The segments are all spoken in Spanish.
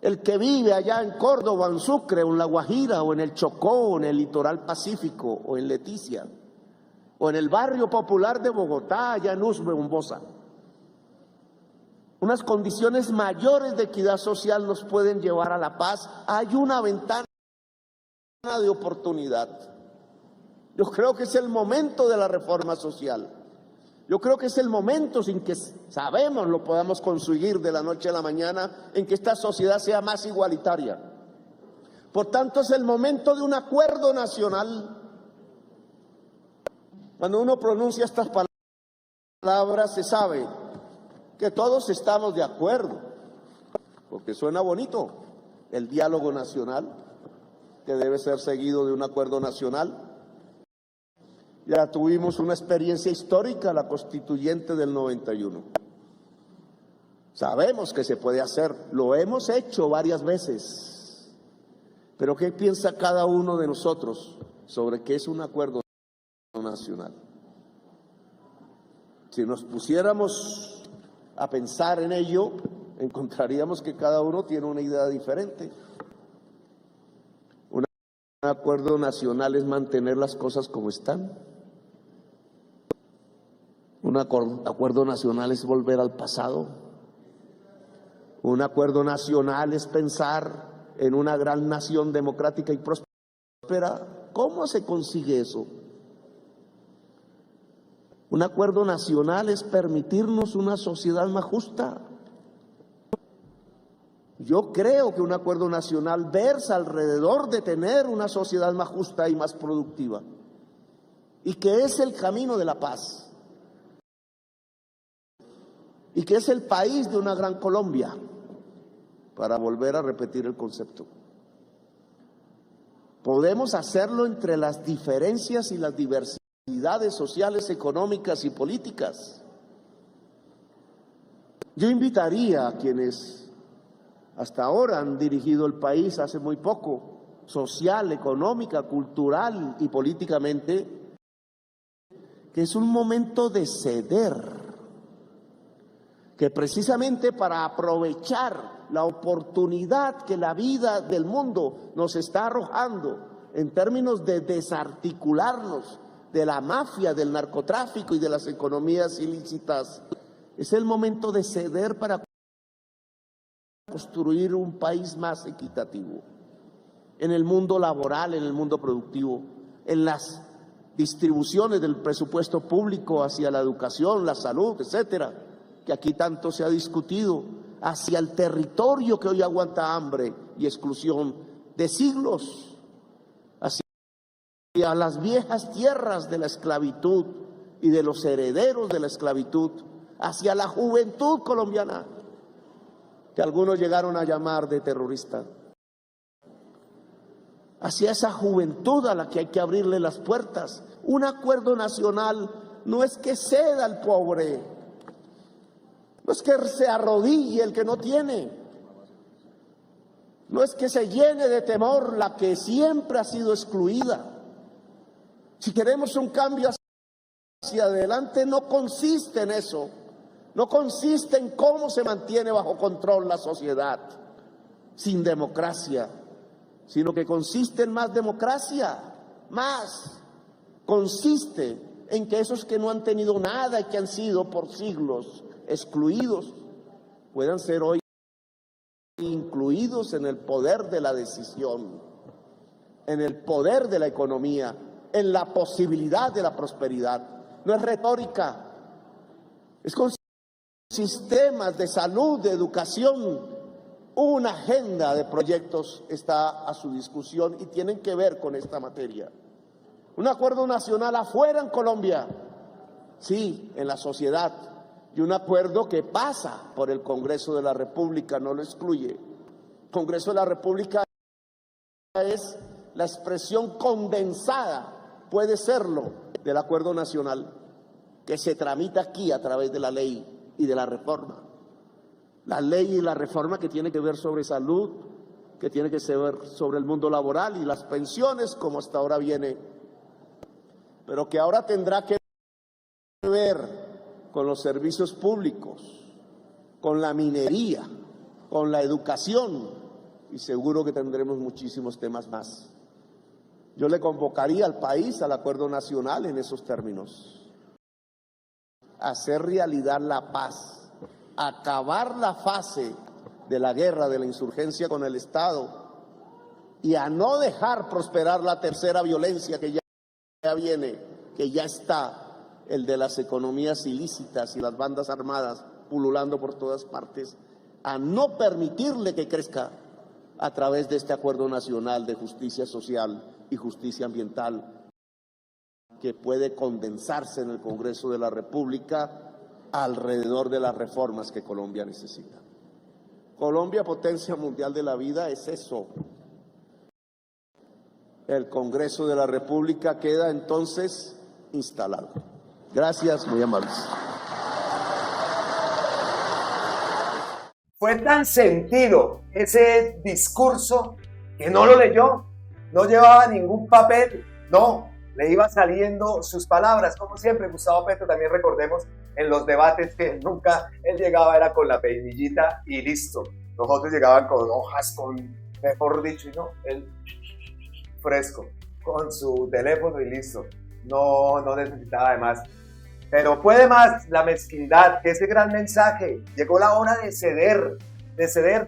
el que vive allá en Córdoba, en Sucre, o en La Guajira, o en el Chocó, o en el litoral pacífico, o en Leticia, o en el barrio popular de Bogotá, allá en Usme, Bosa. Unas condiciones mayores de equidad social nos pueden llevar a la paz. Hay una ventana de oportunidad. Yo creo que es el momento de la reforma social. Yo creo que es el momento, sin que sabemos lo podamos conseguir de la noche a la mañana, en que esta sociedad sea más igualitaria. Por tanto, es el momento de un acuerdo nacional. Cuando uno pronuncia estas palabras, se sabe que todos estamos de acuerdo, porque suena bonito, el diálogo nacional, que debe ser seguido de un acuerdo nacional. Ya tuvimos una experiencia histórica, la constituyente del 91. Sabemos que se puede hacer, lo hemos hecho varias veces. Pero ¿qué piensa cada uno de nosotros sobre qué es un acuerdo nacional? Si nos pusiéramos a pensar en ello, encontraríamos que cada uno tiene una idea diferente. Un acuerdo nacional es mantener las cosas como están. Un acuerdo nacional es volver al pasado. Un acuerdo nacional es pensar en una gran nación democrática y próspera. ¿Cómo se consigue eso? Un acuerdo nacional es permitirnos una sociedad más justa. Yo creo que un acuerdo nacional versa alrededor de tener una sociedad más justa y más productiva, y que es el camino de la paz, y que es el país de una gran Colombia, para volver a repetir el concepto. Podemos hacerlo entre las diferencias y las diversidades sociales, económicas y políticas. Yo invitaría a quienes hasta ahora han dirigido el país hace muy poco, social, económica, cultural y políticamente, que es un momento de ceder, que precisamente para aprovechar la oportunidad que la vida del mundo nos está arrojando en términos de desarticularnos de la mafia, del narcotráfico y de las economías ilícitas, es el momento de ceder para construir un país más equitativo en el mundo laboral, en el mundo productivo, en las distribuciones del presupuesto público hacia la educación, la salud, etcétera, que aquí tanto se ha discutido, hacia el territorio que hoy aguanta hambre y exclusión de siglos, hacia las viejas tierras de la esclavitud y de los herederos de la esclavitud, hacia la juventud colombiana, que algunos llegaron a llamar de terrorista, hacia esa juventud a la que hay que abrirle las puertas. Un acuerdo nacional no es que ceda al pobre, no es que se arrodille el que no tiene, no es que se llene de temor la que siempre ha sido excluida. Si queremos un cambio hacia adelante, no consiste en eso, no consiste en cómo se mantiene bajo control la sociedad sin democracia, sino que consiste en más democracia, consiste en que esos que no han tenido nada y que han sido por siglos excluidos puedan ser hoy incluidos en el poder de la decisión, en el poder de la economía, en la posibilidad de la prosperidad. No es retórica, es con sistemas de salud, de educación. Una agenda de proyectos está a su discusión y tienen que ver con esta materia. Un acuerdo nacional afuera en Colombia, sí, en la sociedad, y un acuerdo que pasa por el Congreso de la República, no lo excluye. El Congreso de la República es la expresión condensada, puede serlo, del acuerdo nacional, que se tramita aquí a través de la ley y de la reforma. La ley y la reforma que tiene que ver sobre salud, que tiene que ver sobre el mundo laboral y las pensiones, como hasta ahora viene, pero que ahora tendrá que ver con los servicios públicos, con la minería, con la educación, y seguro que tendremos muchísimos temas más. Yo le convocaría al país al acuerdo nacional en esos términos. Hacer realidad la paz, acabar la fase de la guerra, de la insurgencia con el Estado y a no dejar prosperar la tercera violencia que ya viene, que ya está, el de las economías ilícitas y las bandas armadas pululando por todas partes, a no permitirle que crezca a través de este acuerdo nacional de justicia social y justicia ambiental que puede condensarse en el Congreso de la República alrededor de las reformas que Colombia necesita. Colombia, potencia mundial de la vida, es eso. El Congreso de la República queda entonces instalado. Gracias, muy amables. Fue tan sentido ese discurso que no lo leyó, no llevaba ningún papel, no, le iba saliendo sus palabras, como siempre. Gustavo Petro, también recordemos en los debates que nunca él llegaba, era con la peinillita y listo. Los otros llegaban con hojas, con, mejor dicho, y no, él fresco, con su teléfono y listo. No necesitaba de más. Pero puede más la mezquindad, que ese gran mensaje. Llegó la hora de ceder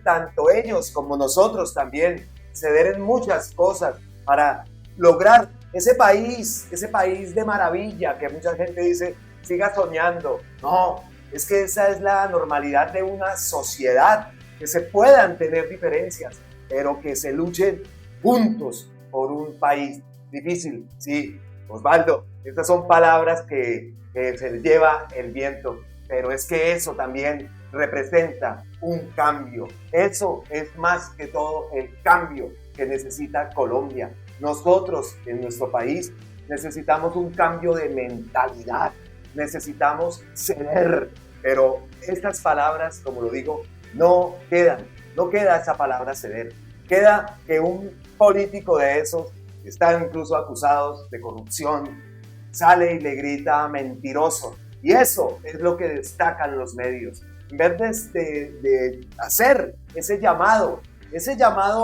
tanto ellos como nosotros también, ceder en muchas cosas para lograr ese país de maravilla que mucha gente dice, siga soñando. No, es que esa es la normalidad de una sociedad, que se puedan tener diferencias, pero que se luchen juntos por un país difícil. Sí, Osvaldo, estas son palabras que se les lleva el viento, pero es que eso también representa un cambio. Eso es más que todo el cambio que necesita Colombia. Nosotros en nuestro país necesitamos un cambio de mentalidad, necesitamos ceder, pero estas palabras, como lo digo, no queda esa palabra ceder. Queda que un político de esos, que están incluso acusados de corrupción, sale y le grita mentiroso. Y eso es lo que destacan los medios. En vez de hacer ese llamado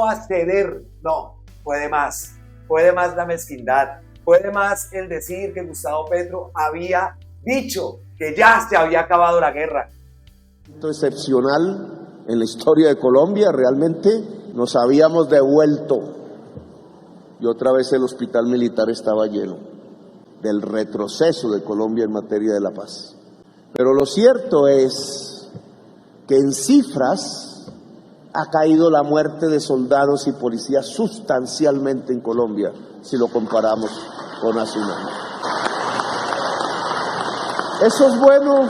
a ceder, no, puede más la mezquindad, puede más el decir que Gustavo Petro había dicho que ya se había acabado la guerra. Esto excepcional en la historia de Colombia, realmente nos habíamos devuelto y otra vez el hospital militar estaba lleno del retroceso de Colombia en materia de la paz. Pero lo cierto es que en cifras ha caído la muerte de soldados y policías sustancialmente en Colombia, si lo comparamos con hace un año. Eso es bueno,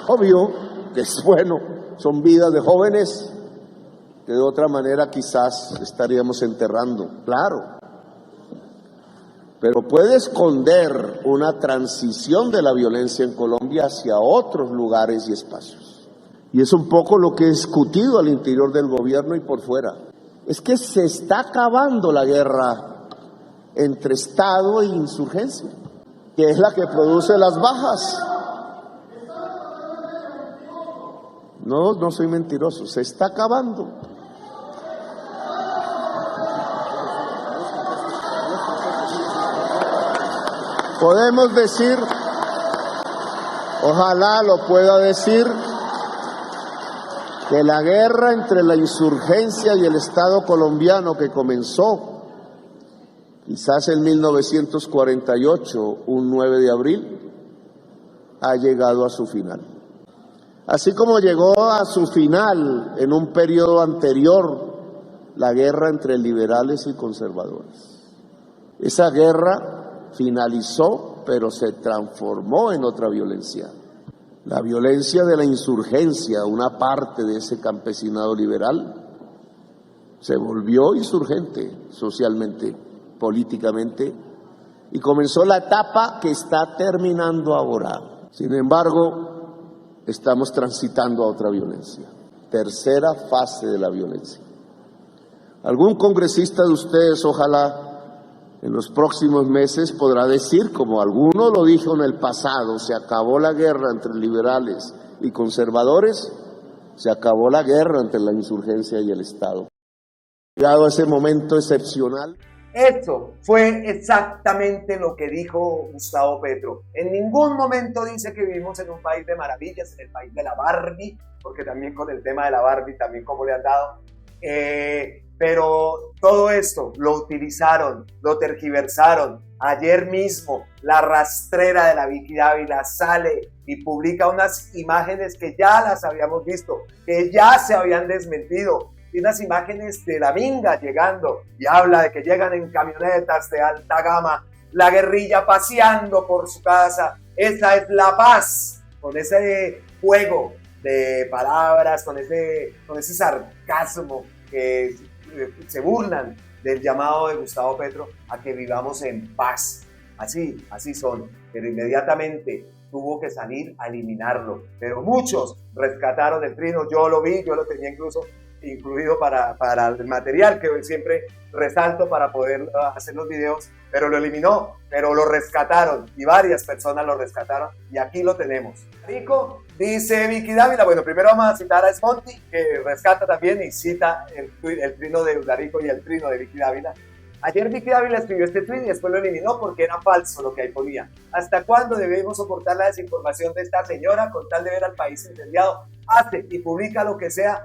obvio que es bueno, son vidas de jóvenes que de otra manera quizás estaríamos enterrando, claro. Pero puede esconder una transición de la violencia en Colombia hacia otros lugares y espacios. Y es un poco lo que he discutido al interior del gobierno y por fuera. Es que se está acabando la guerra entre Estado e insurgencia, que es la que produce las bajas. No soy mentiroso, se está acabando. Podemos decir, ojalá lo pueda decir, que la guerra entre la insurgencia y el Estado colombiano que comenzó quizás en 1948, un 9 de abril, ha llegado a su final. Así como llegó a su final en un periodo anterior la guerra entre liberales y conservadores. Esa guerra finalizó, pero se transformó en otra violencia. La violencia de la insurgencia, una parte de ese campesinado liberal, se volvió insurgente socialmente, políticamente, y comenzó la etapa que está terminando ahora. Sin embargo, estamos transitando a otra violencia, tercera fase de la violencia. Algún congresista de ustedes, ojalá, en los próximos meses podrá decir, como alguno lo dijo en el pasado, se acabó la guerra entre liberales y conservadores, se acabó la guerra entre la insurgencia y el Estado. Llegado a ese momento excepcional. Eso fue exactamente lo que dijo Gustavo Petro. En ningún momento dice que vivimos en un país de maravillas, en el país de la Barbie, porque también con el tema de la Barbie, también como le han dado. Pero todo esto lo utilizaron, lo tergiversaron. Ayer mismo la rastrera de la Vicky Dávila sale y publica unas imágenes que ya las habíamos visto, que ya se habían desmentido. Y unas imágenes de la Minga llegando y habla de que llegan en camionetas de alta gama, la guerrilla paseando por su casa. Esa es la paz, con ese juego de palabras, con ese sarcasmo que se burlan del llamado de Gustavo Petro a que vivamos en paz. Así son, pero inmediatamente tuvo que salir a eliminarlo. Pero muchos rescataron el trino, yo lo vi, yo lo tenía incluido para el material que siempre resalto para poder hacer los videos, pero lo eliminó, pero lo rescataron y varias personas lo rescataron y aquí lo tenemos. Rico, dice Vicky Dávila, bueno, primero vamos a citar a Sponti, que rescata también y cita el trino de Udarico y el trino de Vicky Dávila. Ayer Vicky Dávila escribió este tweet y después lo eliminó porque era falso lo que ahí ponía. ¿Hasta cuándo debemos soportar la desinformación de esta señora con tal de ver al país incendiado? Hace y publica lo que sea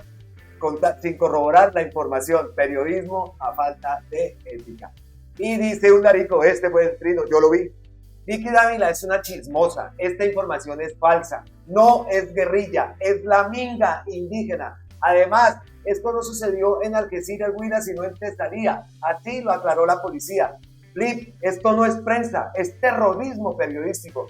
sin corroborar la información. Periodismo a falta de ética. Y dice Udarico, este fue el trino, yo lo vi. Vicky Dávila es una chismosa, esta información es falsa, no es guerrilla, es la Minga indígena. Además, esto no sucedió en Algeciras, Huila, sino en Tesalía. Así lo aclaró la policía. Flip, esto no es prensa, es terrorismo periodístico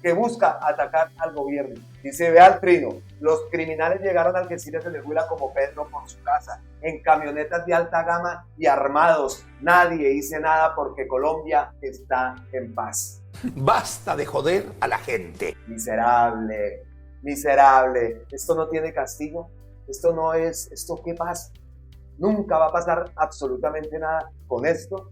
que busca atacar al gobierno. Dice, vea el trino, los criminales llegaron a Algeciras de Huila como Pedro por su casa, en camionetas de alta gama y armados. Nadie dice nada porque Colombia está en paz. Basta de joder a la gente. Miserable. Esto no tiene castigo. ¿Esto qué pasa? Nunca va a pasar absolutamente nada con esto.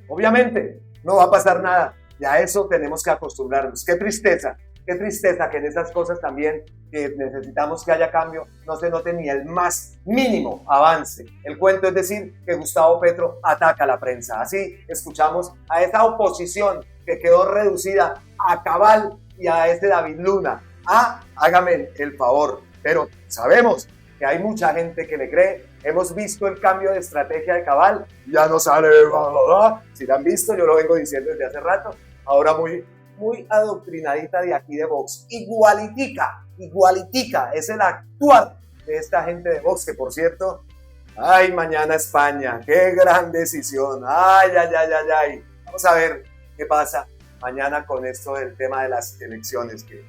Obviamente, no va a pasar nada. Y a eso tenemos que acostumbrarnos. Qué tristeza que en esas cosas también que necesitamos que haya cambio no se note ni el más mínimo avance. El cuento es decir que Gustavo Petro ataca a la prensa. Así escuchamos a esa oposición que quedó reducida a Cabal y a David Luna. Hágame el favor. Pero sabemos que hay mucha gente que le cree. Hemos visto el cambio de estrategia de Cabal, ya no sale, si lo han visto, yo lo vengo diciendo desde hace rato, ahora muy adoctrinadita de aquí de Vox, igualitica, es el actuar de esta gente de Vox, que por cierto, mañana España, qué gran decisión, vamos a ver qué pasa mañana con esto del tema de las elecciones, que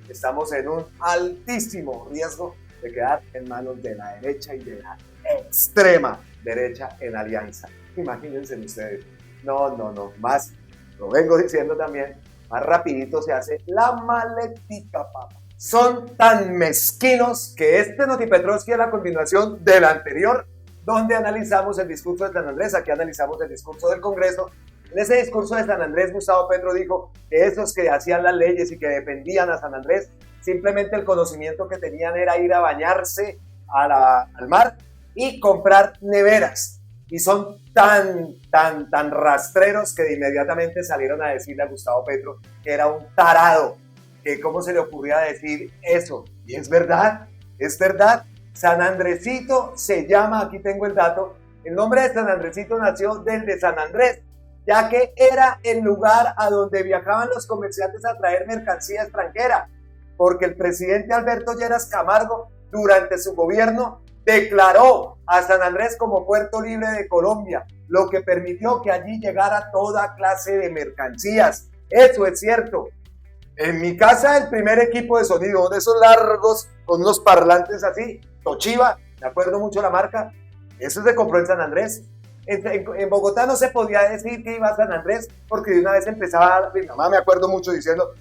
estamos en un altísimo riesgo de quedar en manos de la derecha y de la extrema derecha en alianza. Imagínense ustedes. No, más, lo vengo diciendo también, más rapidito se hace la maletica, papá. Son tan mezquinos que este Notipetrovsky es la continuación del anterior, donde analizamos el discurso de San Andrés. Aquí analizamos el discurso del Congreso. En ese discurso de San Andrés, Gustavo Petro dijo que esos que hacían las leyes y que defendían a San Andrés, simplemente el conocimiento que tenían era ir a bañarse al mar y comprar neveras. Y son tan rastreros que inmediatamente salieron a decirle a Gustavo Petro que era un tarado, que cómo se le ocurría decir eso. Y es verdad. San Andresito se llama, aquí tengo el dato, el nombre de San Andresito nació del de San Andrés, ya que era el lugar a donde viajaban los comerciantes a traer mercancía extranjera, porque el presidente Alberto Lleras Camargo, durante su gobierno, declaró a San Andrés como puerto libre de Colombia, lo que permitió que allí llegara toda clase de mercancías. Eso es cierto. En mi casa, el primer equipo de sonido, de esos largos, con unos parlantes así, Toshiba, me acuerdo mucho la marca, eso se compró en San Andrés. En Bogotá no se podía decir que iba a San Andrés porque de una vez empezaba, mi mamá me acuerdo mucho diciendo,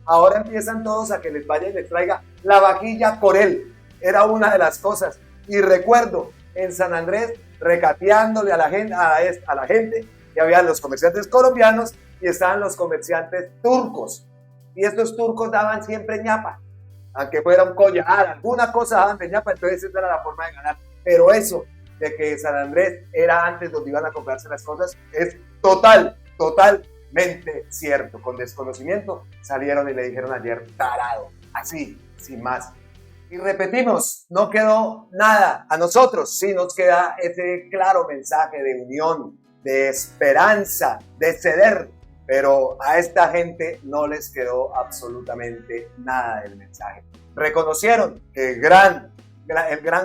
ahora empiezan todos a que les vaya y les traiga la vajilla Corel. Era una de las cosas. Y recuerdo en San Andrés recateándole a la gente que había los comerciantes colombianos y estaban los comerciantes turcos. Y estos turcos daban siempre ñapa, aunque fuera un collar, alguna cosa daban de ñapa, entonces esa era la forma de ganar. Pero eso de que San Andrés era antes donde iban a comprarse las cosas es totalmente cierto. Con desconocimiento salieron y le dijeron ayer tarado, así, sin más. Y repetimos, no quedó nada. A nosotros sí nos queda ese claro mensaje de unión, de esperanza, de ceder. Pero a esta gente no les quedó absolutamente nada del mensaje. Reconocieron que el gran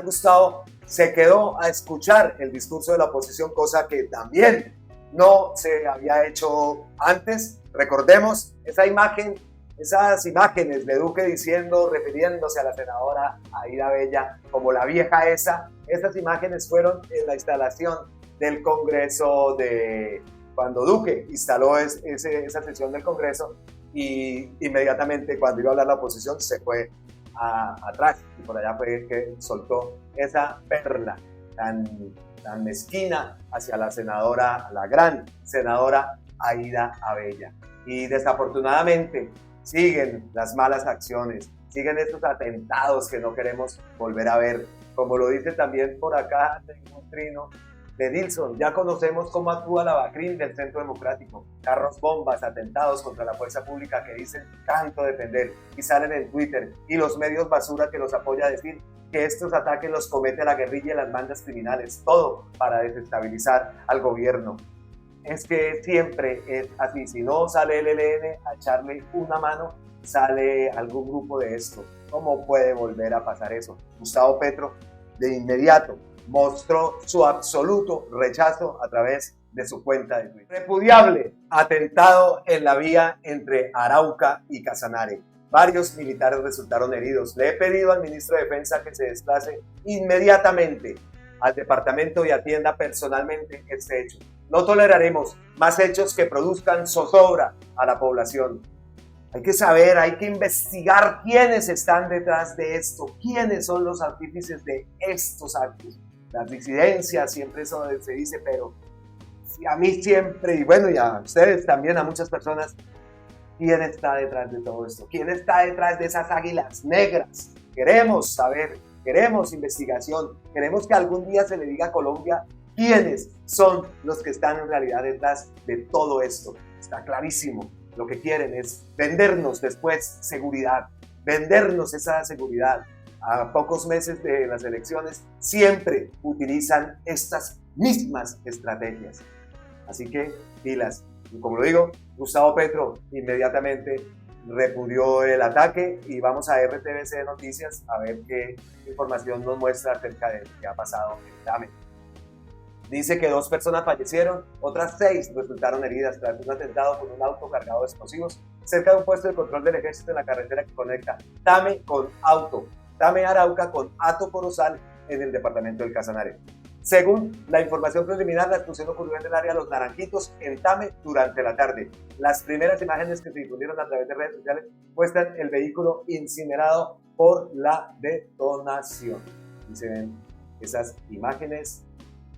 Gustavo se quedó a escuchar el discurso de la oposición, cosa que también no se había hecho antes. Recordemos esas imágenes de Duque refiriéndose a la senadora Aida Bella como la vieja esa. Esas imágenes fueron en la instalación del Congreso cuando Duque instaló esa sesión del Congreso, y inmediatamente cuando iba a hablar la oposición se fue atrás, y por allá fue que soltó esa perla tan mezquina hacia la gran senadora Aida Bella. Y desafortunadamente siguen las malas acciones, siguen estos atentados que no queremos volver a ver. Como lo dice también por acá un trino de Nilsson, ya conocemos cómo actúa la BACRIM del Centro Democrático, carros bombas, atentados contra la fuerza pública que dicen tanto defender, y salen en Twitter y los medios basura que los apoya a decir que estos ataques los comete la guerrilla y las bandas criminales, todo para desestabilizar al gobierno. Es que siempre es así, si no sale el ELN a echarle una mano, sale algún grupo de esto. ¿Cómo puede volver a pasar eso? Gustavo Petro de inmediato mostró su absoluto rechazo a través de su cuenta de Twitter. Repudiable atentado en la vía entre Arauca y Casanare. Varios militares resultaron heridos. Le he pedido al ministro de Defensa que se desplace inmediatamente al departamento y atienda personalmente este hecho. No toleraremos más hechos que produzcan zozobra a la población. Hay que saber, hay que investigar quiénes están detrás de esto, quiénes son los artífices de estos actos. Las disidencias, siempre eso se dice, pero a mí siempre, y bueno, y a ustedes también, a muchas personas, ¿quién está detrás de todo esto? ¿Quién está detrás de esas águilas negras? Queremos saber, queremos investigación, queremos que algún día se le diga a Colombia quiénes son los que están en realidad detrás de todo esto. Está clarísimo, lo que quieren es vendernos después seguridad, vendernos esa seguridad. A pocos meses de las elecciones siempre utilizan estas mismas estrategias. Así que pilas. Y como lo digo, Gustavo Petro inmediatamente repudió el ataque, y vamos a RTBC Noticias a ver qué información nos muestra acerca de lo que ha pasado en Tame. Dice que 2 personas fallecieron, otras 6 resultaron heridas tras un atentado con un auto cargado de explosivos cerca de un puesto de control del ejército en la carretera que conecta Tame con Tame Arauca con Hato Corozal en el departamento del Casanare. Según la información preliminar, la explosión ocurrió en el área de Los Naranjitos, en Tame, durante la tarde. Las primeras imágenes que se difundieron a través de redes sociales muestran el vehículo incinerado por la detonación. Y se ven esas imágenes.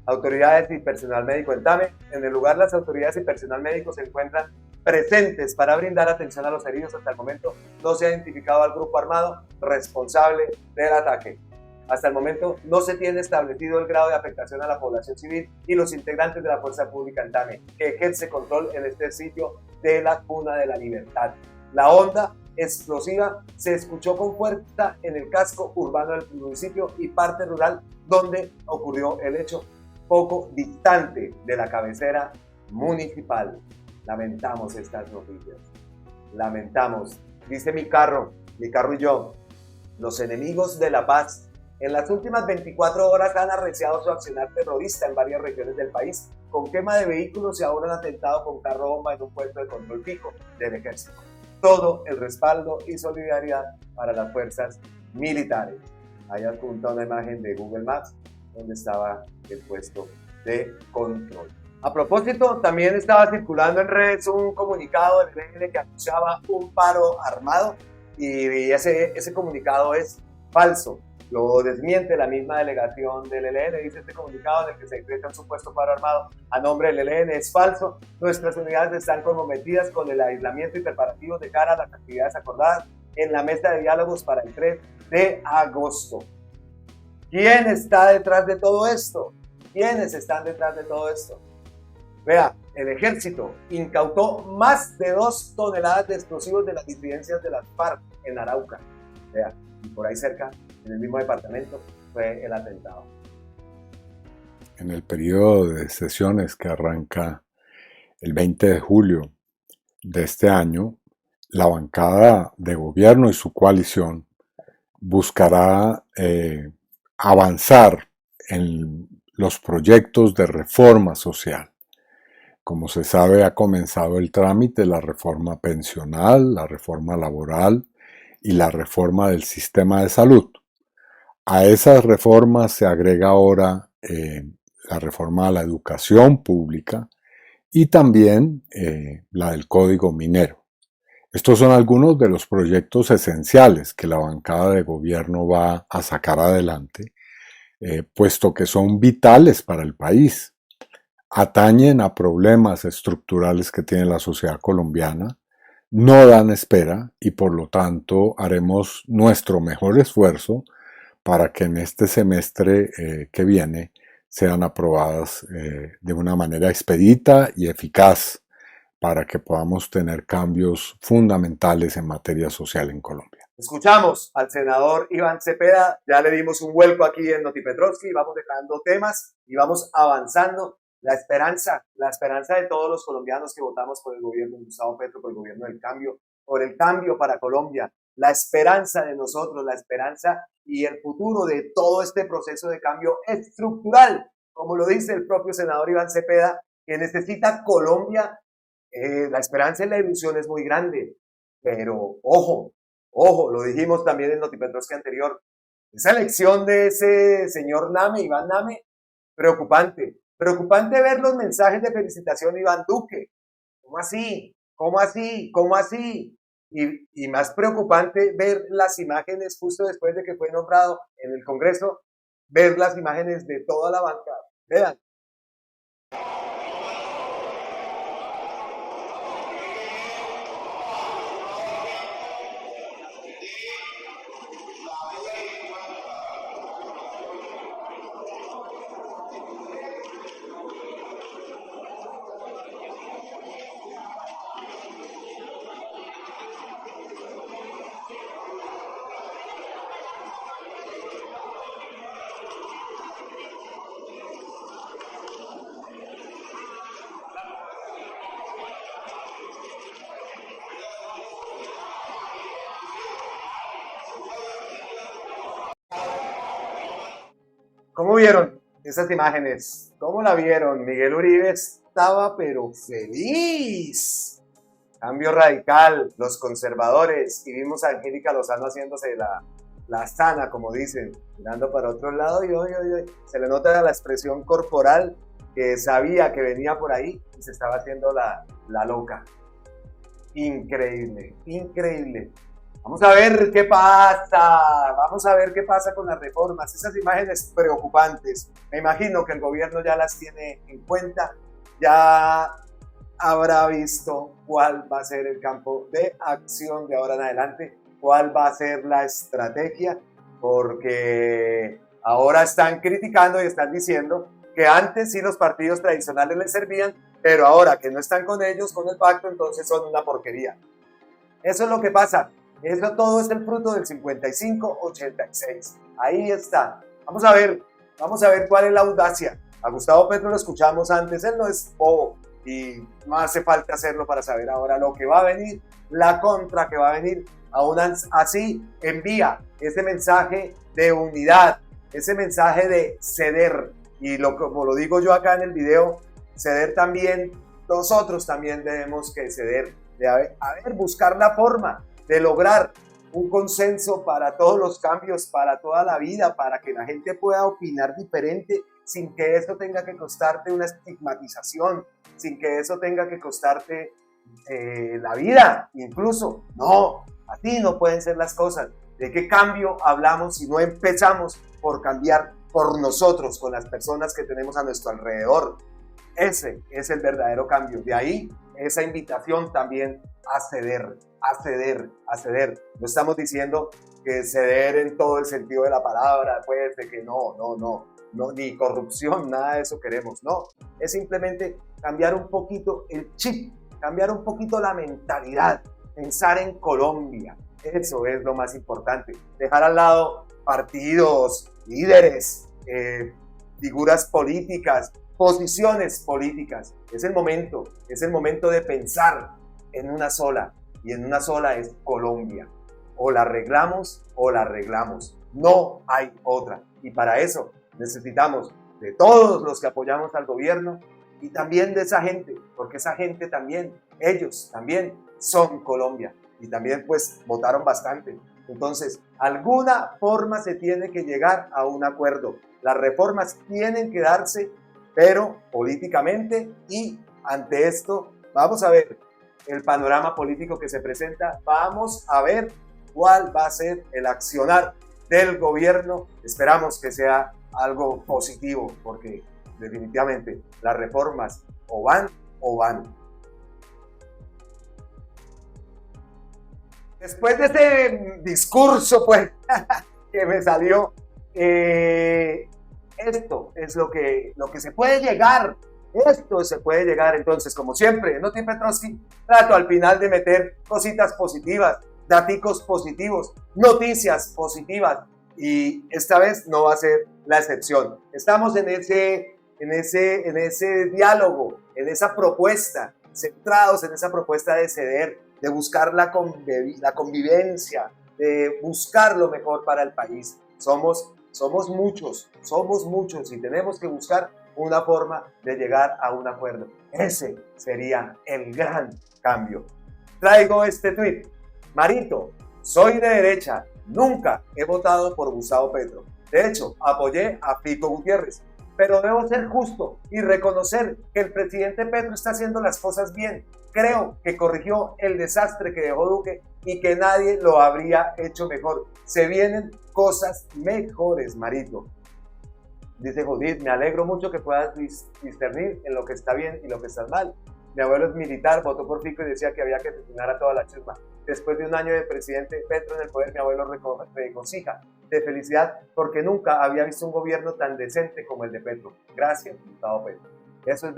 Autoridades y personal médico en Tame. En el lugar, las autoridades y personal médico se encuentran presentes para brindar atención a los heridos. Hasta el momento no se ha identificado al grupo armado responsable del ataque. Hasta el momento no se tiene establecido el grado de afectación a la población civil y los integrantes de la fuerza pública en Tame, que ejerce control en este sitio de la cuna de la libertad. La onda explosiva se escuchó con fuerza en el casco urbano del municipio y parte rural donde ocurrió el hecho, poco distante de la cabecera municipal. Lamentamos estas noticias. Lamentamos. Dice mi carro y yo, los enemigos de la paz en las últimas 24 horas han arreciado su accionar terrorista en varias regiones del país, con quema de vehículos y ahora un atentado con carro bomba en un puesto de control fijo del ejército. Todo el respaldo y solidaridad para las fuerzas militares. Ahí adjunta una imagen de Google Maps donde estaba el puesto de control. A propósito, también estaba circulando en redes un comunicado del ELN que anunciaba un paro armado, y ese comunicado es falso. Lo desmiente la misma delegación del ELN. Dice este comunicado en el que se decreta un supuesto paro armado a nombre del ELN es falso. Nuestras unidades están comprometidas con el aislamiento y preparativos de cara a las actividades acordadas en la mesa de diálogos para el 3 de agosto. ¿Quién está detrás de todo esto? ¿Quiénes están detrás de todo esto? Vea, el ejército incautó más de 2 toneladas de explosivos de las disidencias de las FARC en Arauca. Vea, y por ahí cerca, en el mismo departamento, fue el atentado. En el periodo de sesiones que arranca el 20 de julio de este año, la bancada de gobierno y su coalición buscará avanzar en los proyectos de reforma social. Como se sabe, ha comenzado el trámite de la reforma pensional, la reforma laboral y la reforma del sistema de salud. A esas reformas se agrega ahora la reforma a la educación pública y también la del Código Minero. Estos son algunos de los proyectos esenciales que la bancada de gobierno va a sacar adelante, puesto que son vitales para el país. Atañen a problemas estructurales que tiene la sociedad colombiana, no dan espera y por lo tanto haremos nuestro mejor esfuerzo para que en este semestre que viene sean aprobadas de una manera expedita y eficaz para que podamos tener cambios fundamentales en materia social en Colombia. Escuchamos al senador Iván Cepeda, ya le dimos un vuelco aquí en Notipetrovsky, vamos dejando temas y vamos avanzando. La esperanza de todos los colombianos que votamos por el gobierno de Gustavo Petro, por el gobierno del cambio, por el cambio para Colombia, la esperanza de nosotros, la esperanza y el futuro de todo este proceso de cambio estructural, como lo dice el propio senador Iván Cepeda, que necesita Colombia. La esperanza y la ilusión es muy grande, pero ojo, lo dijimos también en Notipetrovsky anterior, esa elección de ese señor Name, Iván Name, preocupante ver los mensajes de felicitación de Iván Duque. ¿Cómo así? ¿Cómo así? ¿Cómo así? Y más preocupante ver las imágenes justo después de que fue nombrado en el Congreso, ver las imágenes de toda la bancada. Vean. ¿Cómo vieron esas imágenes? ¿Cómo la vieron? Miguel Uribe estaba pero feliz. Cambio radical, los conservadores, y vimos a Angélica Lozano haciéndose la sana, como dicen, mirando para otro lado y se le nota la expresión corporal que sabía que venía por ahí y se estaba haciendo la loca. Increíble, increíble. Vamos a ver qué pasa con las reformas, esas imágenes preocupantes. Me imagino que el gobierno ya las tiene en cuenta, ya habrá visto cuál va a ser el campo de acción de ahora en adelante, cuál va a ser la estrategia, porque ahora están criticando y están diciendo que antes sí los partidos tradicionales les servían, pero ahora que no están con ellos, con el pacto, entonces son una porquería. Eso es lo que pasa. Eso todo es el fruto del 55-86. Ahí está. Vamos a ver cuál es la audacia. A Gustavo Petro lo escuchamos antes, él no es bobo y no hace falta hacerlo para saber ahora lo que va a venir, la contra que va a venir. Aún así envía ese mensaje de unidad, ese mensaje de ceder. Y como lo digo yo acá en el video, ceder también, nosotros también debemos que ceder, de buscar la forma de lograr un consenso para todos los cambios, para toda la vida, para que la gente pueda opinar diferente sin que eso tenga que costarte una estigmatización, sin que eso tenga que costarte la vida, incluso. No, así no pueden ser las cosas. ¿De qué cambio hablamos si no empezamos por cambiar por nosotros, con las personas que tenemos a nuestro alrededor? Ese es el verdadero cambio. De ahí esa invitación también a ceder, a ceder, a ceder. No estamos diciendo que ceder en todo el sentido de la palabra, pues de que no. no, ni corrupción, nada de eso queremos, no. Es simplemente cambiar un poquito el chip, cambiar un poquito la mentalidad, pensar en Colombia. Eso es lo más importante. Dejar al lado partidos, líderes, figuras políticas, posiciones políticas. Es el momento de pensar en una sola, y en una sola es Colombia. O la arreglamos o la arreglamos. No hay otra. Y para eso necesitamos de todos los que apoyamos al gobierno y también de esa gente, porque esa gente también, ellos también son Colombia y también pues votaron bastante. Entonces, alguna forma se tiene que llegar a un acuerdo. Las reformas tienen que darse, pero políticamente, y ante esto vamos a ver el panorama político que se presenta, vamos a ver cuál va a ser el accionar del gobierno. Esperamos que sea algo positivo, porque definitivamente las reformas o van o van. Después de este discurso, pues, que me salió, esto es lo que se puede llegar. Esto se puede llegar. Entonces, como siempre, Noti Petrovsky, trato al final de meter cositas positivas, daticos positivos, noticias positivas, y esta vez no va a ser la excepción. Estamos en ese diálogo, en esa propuesta, centrados en esa propuesta de ceder, de buscar la convivencia, de buscar lo mejor para el país. Somos muchos y tenemos que buscar una forma de llegar a un acuerdo. Ese sería el gran cambio. Traigo este tweet. Marito, soy de derecha, nunca he votado por Gustavo Petro. De hecho, apoyé a Fico Gutiérrez. Pero debo ser justo y reconocer que el presidente Petro está haciendo las cosas bien. Creo que corrigió el desastre que dejó Duque y que nadie lo habría hecho mejor. Se vienen cosas mejores, Marito. Dice Judith, me alegro mucho que puedas discernir en lo que está bien y lo que está mal. Mi abuelo es militar, votó por Fico y decía que había que asesinar a toda la chusma. Después de un año de presidente Petro en el poder, mi abuelo regocija de felicidad porque nunca había visto un gobierno tan decente como el de Petro. Gracias, Gustavo Petro. Eso es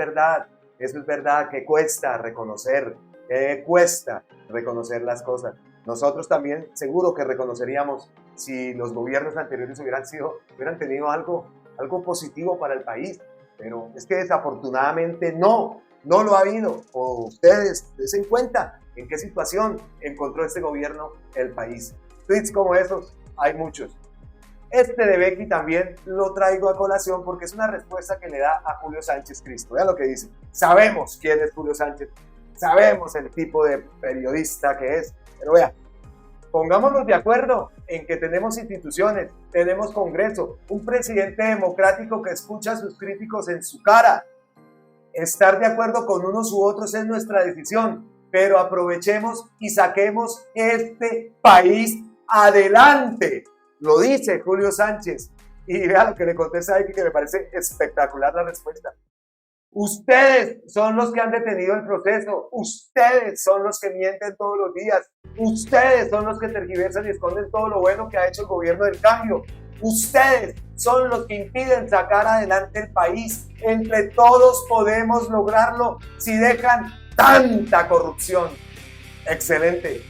verdad que cuesta reconocer las cosas. Nosotros también seguro que reconoceríamos si los gobiernos anteriores hubieran tenido algo positivo para el país, pero es que desafortunadamente no lo ha habido. O ustedes den cuenta en qué situación encontró este gobierno el país. Tweets como esos hay muchos. Este de Becky también lo traigo a colación porque es una respuesta que le da a Julio Sánchez Cristo. Vean lo que dice. Sabemos quién es Julio Sánchez, sabemos el tipo de periodista que es, pero vea, pongámonos de acuerdo en que tenemos instituciones, tenemos Congreso, un presidente democrático que escucha a sus críticos en su cara. Estar de acuerdo con unos u otros es nuestra decisión, pero aprovechemos y saquemos este país adelante. Lo dice Julio Sánchez. Y vea lo que le contesta a Becky, que me parece espectacular la respuesta. Ustedes son los que han detenido el proceso, ustedes son los que mienten todos los días, ustedes son los que tergiversan y esconden todo lo bueno que ha hecho el gobierno del cambio, ustedes son los que impiden sacar adelante el país. Entre todos podemos lograrlo si dejan tanta corrupción. Excelente.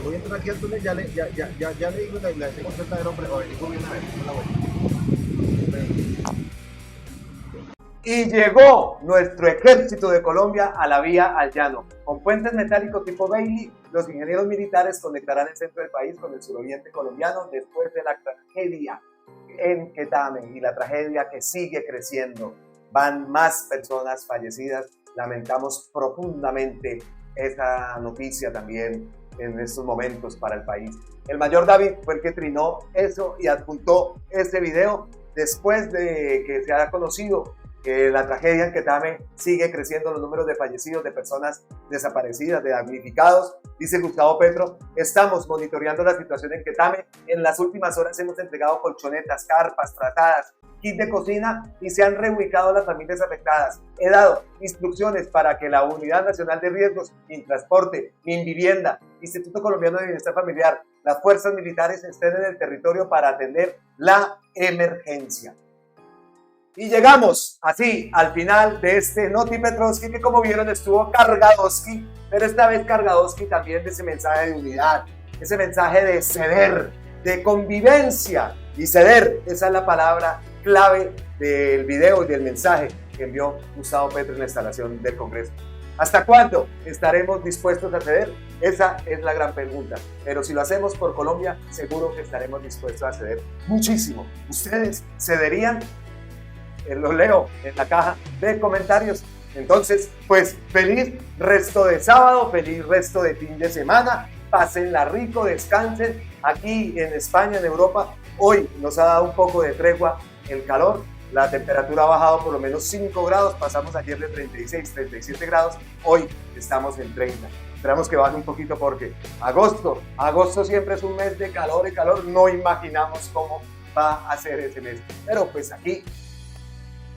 Voy a entrar aquí al túnel, ya le digo la tengo cerca del hombre, o digo bien a ver, Y llegó nuestro ejército de Colombia a la vía al llano. Con puentes metálicos tipo Bailey, los ingenieros militares conectarán el centro del país con el suroriente colombiano después de la tragedia en Quetame y la tragedia que sigue creciendo. Van más personas fallecidas. Lamentamos profundamente esa noticia también en estos momentos para el país. El mayor David fue el que trinó eso y adjuntó este video después de que se haya conocido La tragedia en Quetame sigue creciendo, los números de fallecidos, de personas desaparecidas, de damnificados. Dice Gustavo Petro, estamos monitoreando la situación en Quetame. En las últimas horas hemos entregado colchonetas, carpas, tratadas, kit de cocina y se han reubicado las familias afectadas. He dado instrucciones para que la Unidad Nacional de Riesgos, Intransporte, Minvivienda, Instituto Colombiano de Bienestar Familiar, las fuerzas militares estén en el territorio para atender la emergencia. Y llegamos así al final de este Noti Petrovsky, que como vieron estuvo cargadosky, pero esta vez cargadosky también de ese mensaje de unidad, ese mensaje de ceder, de convivencia. Y ceder, esa es la palabra clave del video y del mensaje que envió Gustavo Petro en la instalación del Congreso. ¿Hasta cuándo estaremos dispuestos a ceder? Esa es la gran pregunta. Pero si lo hacemos por Colombia, seguro que estaremos dispuestos a ceder muchísimo. ¿Ustedes cederían? Los leo en la caja de comentarios. Entonces, pues feliz resto de sábado, feliz resto de fin de semana. Pásenla rico, descansen. Aquí en España, en Europa, hoy nos ha dado un poco de tregua el calor. La temperatura ha bajado por lo menos 5 grados. Pasamos ayer de 36, 37 grados. Hoy estamos en 30. Esperamos que baje un poquito porque agosto siempre es un mes de calor y calor. No imaginamos cómo va a ser ese mes. Pero pues aquí,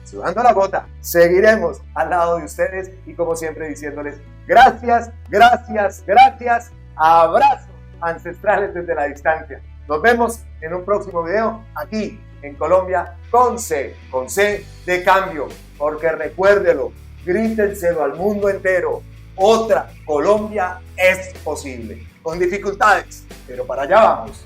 sudando la gota, seguiremos al lado de ustedes y como siempre diciéndoles gracias, gracias, gracias. Abrazos ancestrales desde la distancia. Nos vemos en un próximo video aquí en Colombia con C de cambio, porque recuérdelo, grítenselo al mundo entero, otra Colombia es posible, con dificultades, pero para allá vamos.